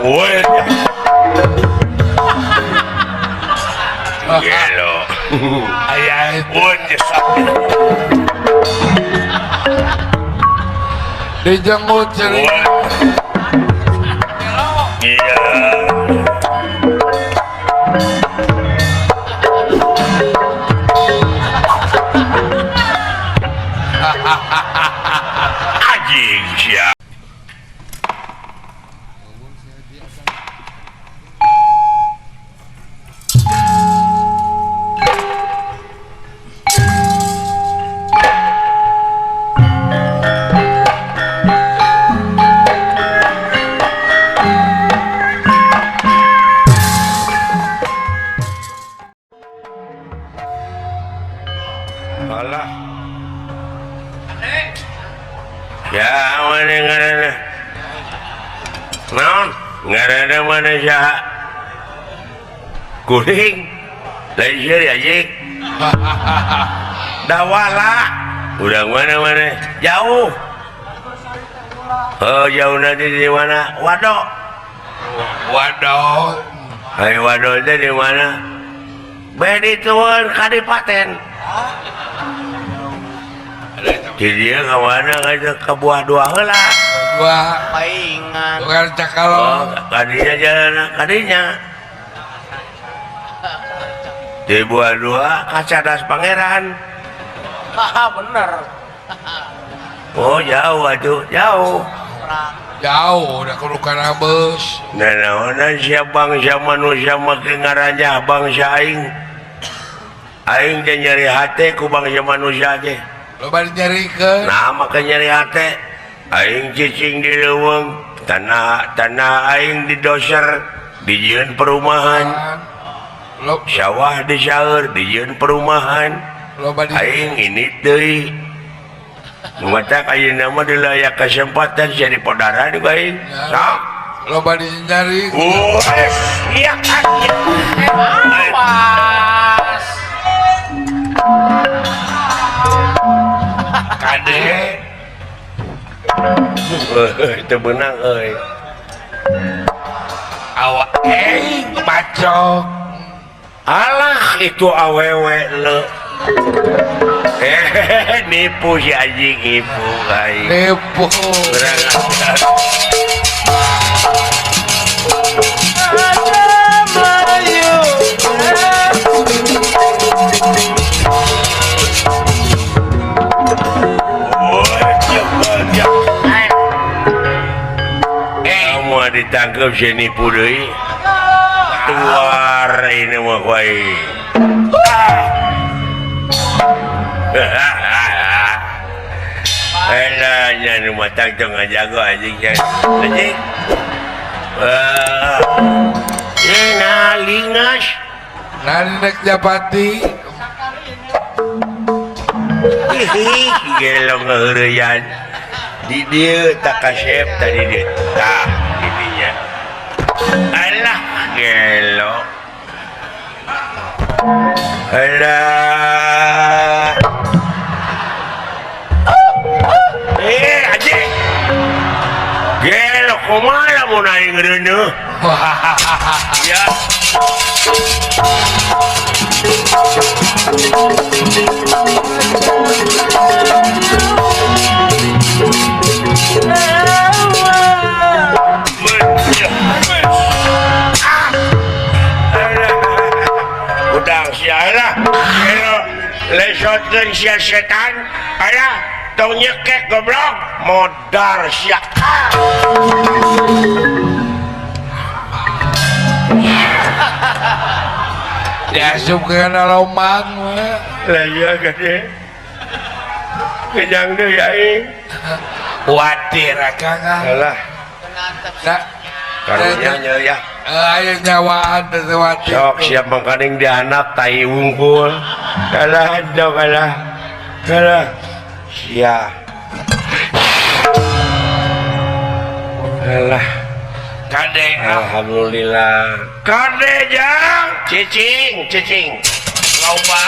Woi. Gelo. Ayah pun sakit. Dijenggut ceri. Iya. Anjing siap. Alah. Ya mana ngarana? Naon? Ngarana mana sah? Kuring. Lain sih anjing. Dawala. Udah mana? Jauh. Oh, jauh nanti di mana? Wadok. Waduh. Hai wadok itu di mana? Bedi tuan Kadipaten. Jadi dia ke mana? Ke buah dua heula. Gua paingan bukan cakal. Kadinya jalan kadinya. Di buah dua Kacadas Pangeran. haha bener Oh jauh atuh, jauh. Jauh udah kerukan abes. Nah, naonan siap bangsa manusia makin ngaranjah bangsa aing. Aing teh nyari hate ku bangsa manusia teh. Lo balik nyarikeun. Nah, maka nyari hate. Aing cicing di leuweung, tanah aing di doser, dijieun perumahan. Lo Sawah di saeur, dijieun perumahan. balik. Aing ini deui. Mata ayeuna mah dilayak kesempatan jadi podara di aing. Sok. Lo balik nyari. Iya kan. awas Kade. Itu benang euy. Awak Bacok. alah itu awewe le. Nipu si anjing ibu kai. Nipu. Kurang ajar. Kamu ditangkap si nipu deui. Keluar ini mah kuai. Elahnya nu matang tong ngajago anjing kan. Anjing. Nah, lingas. Nanek Japati. Hihi, gelo ngeureyan. Di dieu tak kasep tadi dia. Tah, didinya. Alah, gelo. Alah. Anjing. Gelo kumaha mun aing ngereuneuh? Ya. Udang sialah. Gelo lesotkeun sia setan. Aya tong nyekek goblok. Modar sia. Diasup ke lomang. Lah iya gede. Kenyang deui aing. Watir akang. Alah, Nah, karunya nya ya. ayo nyawaan teh watir. Sok siap mangkaning di anak tai wungkul. Kalah dok kalah. Kalah. Sia. Kalah. Kade. Alhamdulillah. Kade jang. Cicing. Loba.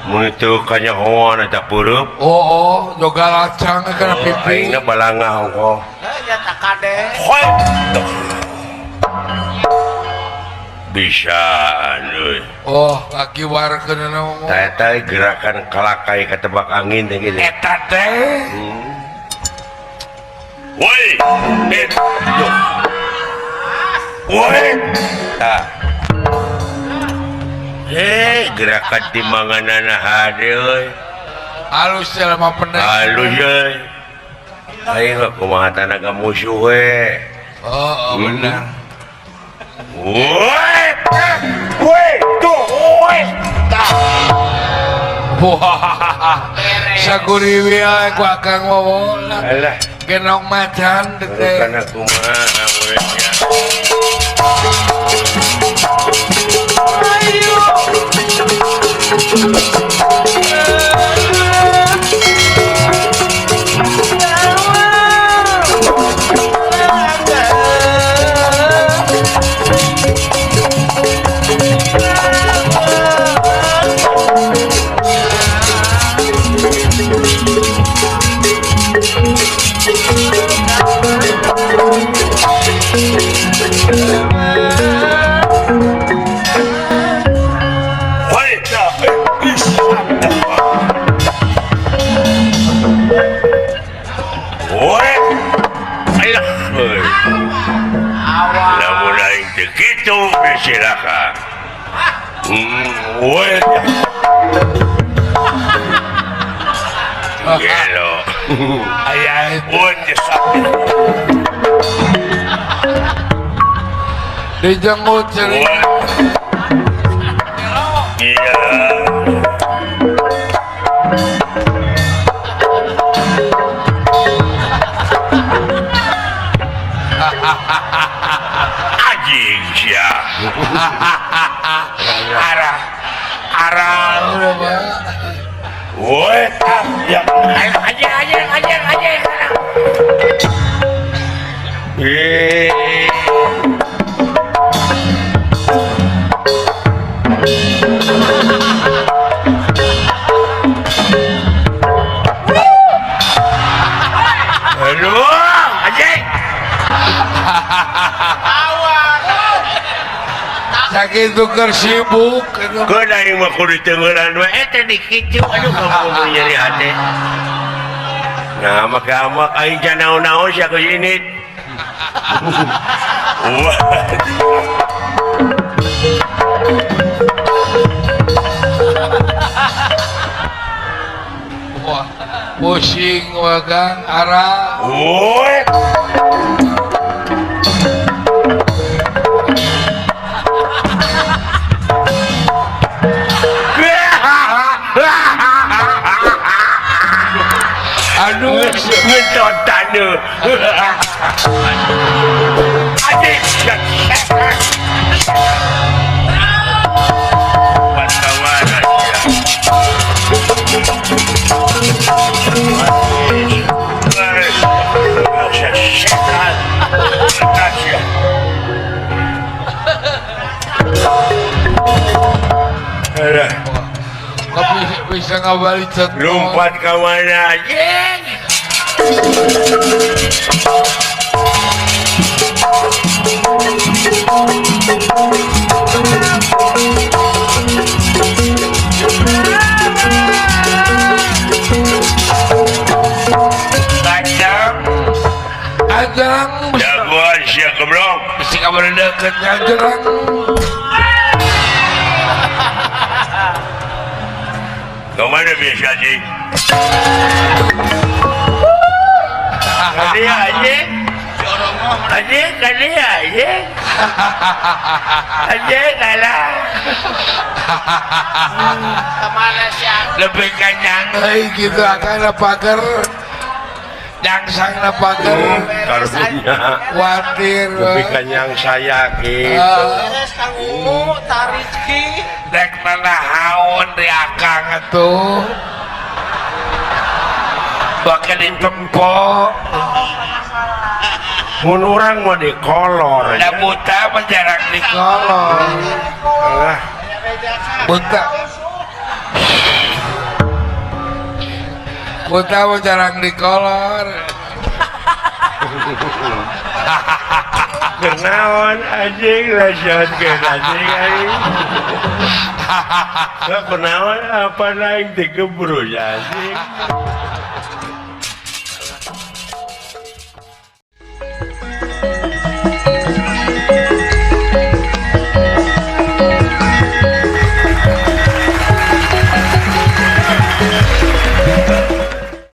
Mun Itu kanyahoan eta peureum. Oh, joga lacang kana pipi. Aingna balangah hongkong. Ya tak kade. Hoi. Bisa euy. Oh, laki warkeun ngomong. Eta gerakan kalakai katebak angin teh gitu. Eta teh. Woi. Yo. Woi. Tah. Gerakan timbanganana hade euy. Halus jelema pendek. Halus euy. Aing mah kumaha tanaga musuh we. Oh, benar. Woi. Woi, tuh, woi. Tah. Wah. Sakuriwi ae ku akang wawola. Alah, Genong macan teh. kana kumaha muridnya. Woi, tah. Woi. Ayolah. Woi. Lamun aing teu kitu silakan. Woi. Gelo. Aya itu Woi, sakit. dijenggut ceuri. Woi. Iya. Anjing sia. Arah. Arah. Woi, ya. Aja. Eh. Aduh, anjing. Sakit tuker sibuk. Keun aing mah kudu tengeulan we eta dikicu. Aduh, kamu nyeri hati. Nah, maka amak aing can naon-naon sia ku ini. Wah. Wah, pusing wagang arah. Woi. Aduh, Ngedotan tu. Adik. Wartawan aja. Setan. Aja. Alah. tapi bisa ngabalik satu. Lompat ke mana aja? Kacang. Ajang, Jagoan siya keblok. bisa kabar deket ajang. Kemana biasa sih? Kali aja. Aja kali aja. Aja kalah. Kemana sih? Lebih kenyang lagi gitu akan pagar. Jangsang na pagar. Karunya Wadir. lebih kenyang saya gitu. Beres Kang Ungu, Tariki. Dek nanahaun di akang itu. Bakal ditempo. Mun orang mau dikolor. Da buta menjarak di kolong. Alah, Buta. tahu jarang dikolor. Kenaon anjing lasion ke anjing aing. Kenaon apa lain digebru anjing.